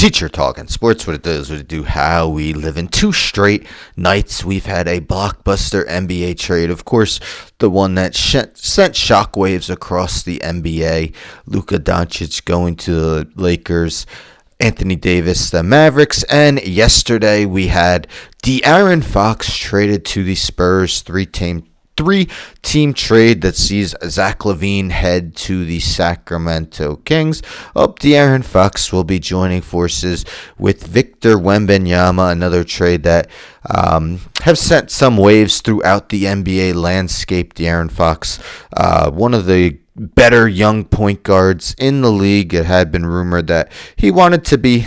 Teacher Talking Sports, what it does, what it do, how we live in 2 straight nights. We've had a blockbuster NBA trade, of course, the one that sent shockwaves across the NBA. Luka Doncic going to the Lakers, Anthony Davis, the Mavericks, and yesterday we had De'Aaron Fox traded to the Spurs, three-team trade that sees Zach LaVine head to the Sacramento Kings. De'Aaron Fox will be joining forces with Victor Wembanyama, another trade that have sent some waves throughout the NBA landscape. De'Aaron Fox, one of the better young point guards in the league. It had been rumored that he wanted to be,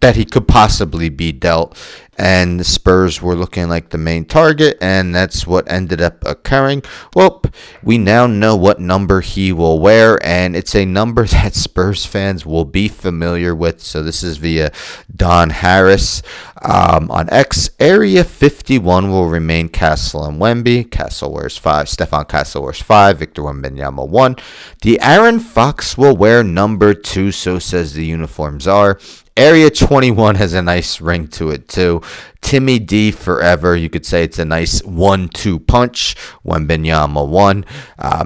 that he could possibly be dealt, and the Spurs were looking like the main target, and that's what ended up occurring. Well, we now know what number he will wear, and it's a number that Spurs fans will be familiar with. So this is via Don Harris on X. Area 51 will remain Castle and Wemby. Castle wears 5. Stephon Castle wears 5. Victor Wembanyama 1. De'Aaron Fox will wear number 2, so says the uniforms are. Area 21 has a nice ring to it, too. Timmy D forever. You could say it's a nice 1-2 punch. Wembanyama 1.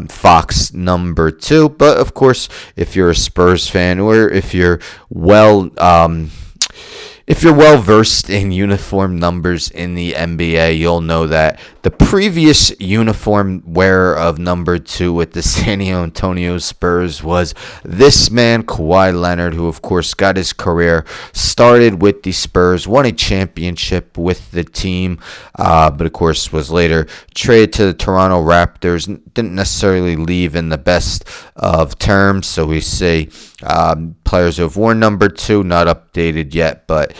Fox number 2. But, of course, if you're a Spurs fan or if you're well versed in uniform numbers in the NBA, you'll know that the previous uniform wearer of number 2 with the San Antonio Spurs was this man, Kawhi Leonard, who of course got his career started with the Spurs, won a championship with the team, but of course was later traded to the Toronto Raptors. Didn't necessarily leave in the best of terms, so we see players who have worn number 2, not updated yet, but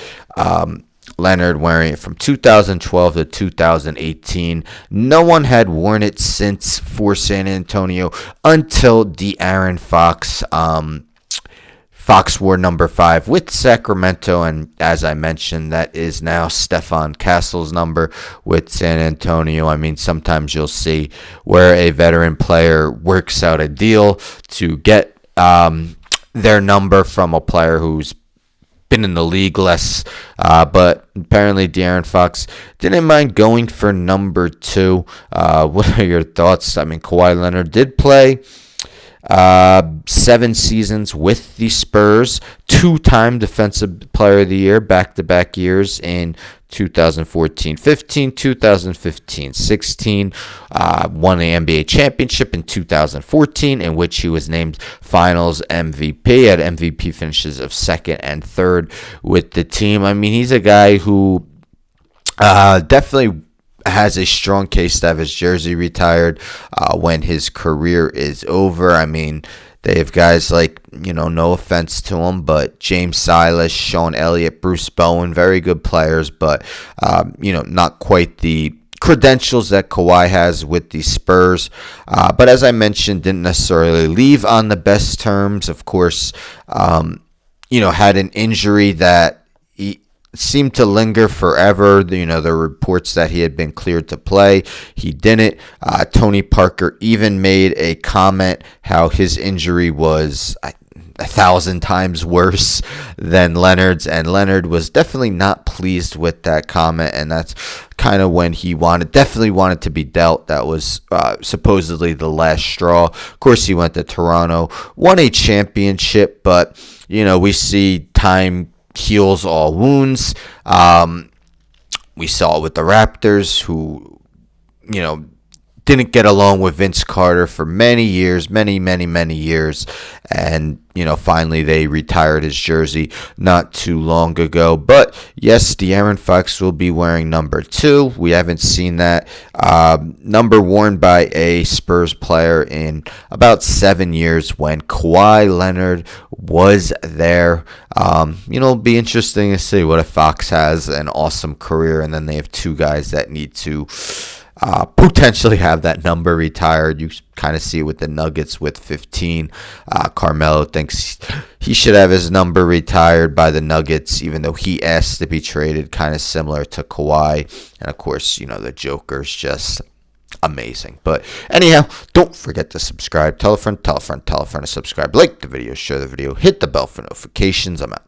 Leonard wearing it from 2012 to 2018. No one had worn it since for San Antonio until De'Aaron Fox. Fox wore number 5 with Sacramento, and as I mentioned, that is now Stephon Castle's number with San Antonio. I mean, sometimes you'll see where a veteran player works out a deal to get their number from a player who's been in the league less, but apparently De'Aaron Fox didn't mind going for number 2. What are your thoughts? I mean, Kawhi Leonard did play 7 seasons with the Spurs, 2-time Defensive Player of the Year, back-to-back years in 2014-15, 2015-16, won the NBA championship in 2014, in which he was named Finals MVP, had MVP finishes of 2nd and 3rd with the team. I mean, he's a guy who definitely has a strong case to have his jersey retired when his career is over. I mean, they have guys like, no offense to him, but James Silas, Sean Elliott, Bruce Bowen, very good players, but, not quite the credentials that Kawhi has with the Spurs. But as I mentioned, didn't necessarily leave on the best terms. Of course, had an injury that seemed to linger forever. The reports that he had been cleared to play, he didn't. Tony Parker even made a comment how his injury was 1,000 times worse than Leonard's, and Leonard was definitely not pleased with that comment, and that's kind of when he definitely wanted to be dealt. That was supposedly the last straw. Of course, he went to Toronto, won a championship, but we see time heals all wounds. We saw it with the Raptors, who, didn't get along with Vince Carter for many years, many years. And, finally they retired his jersey not too long ago. But, yes, De'Aaron Fox will be wearing number 2. We haven't seen that number worn by a Spurs player in about 7 years when Kawhi Leonard was there. It'll be interesting to see what if Fox has an awesome career and then they have 2 guys that need to potentially have that number retired. You kind of see it with the Nuggets with 15. Carmelo thinks he should have his number retired by the Nuggets, even though he asked to be traded, kind of similar to Kawhi. And of course, the Joker's just amazing. But anyhow, don't forget to subscribe. Tell a friend to subscribe. Like the video, share the video, hit the bell for notifications. I'm out.